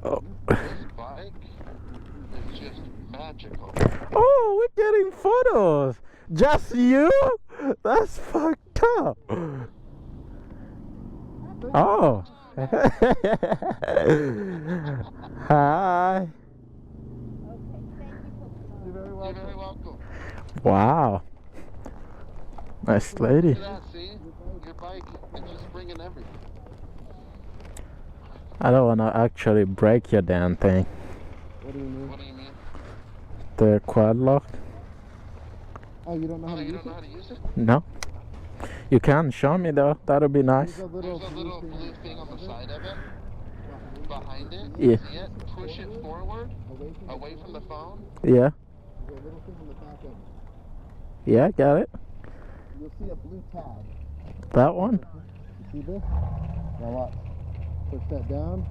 Oh. This bike is just magical. Oh, we're getting photos. Just you? That's fucked up. Oh. Hi. You're very welcome. Wow. Nice lady. Look at that, see? Your bike, it's just bringing everything. I don't want to actually break your damn thing. What do you mean? What do you mean? The quad lock? Oh, you don't know how to You use don't know how it? to use it? No. You can show me though. That'll be nice. There's a There's a little little blue thing on the side of it. Behind it. Yeah. See it? Push it forward. Away from the phone. Yeah. There's a little thing on the back of it. Yeah, got it. You'll see a blue tab. That one? You see this? Now watch. Push that down.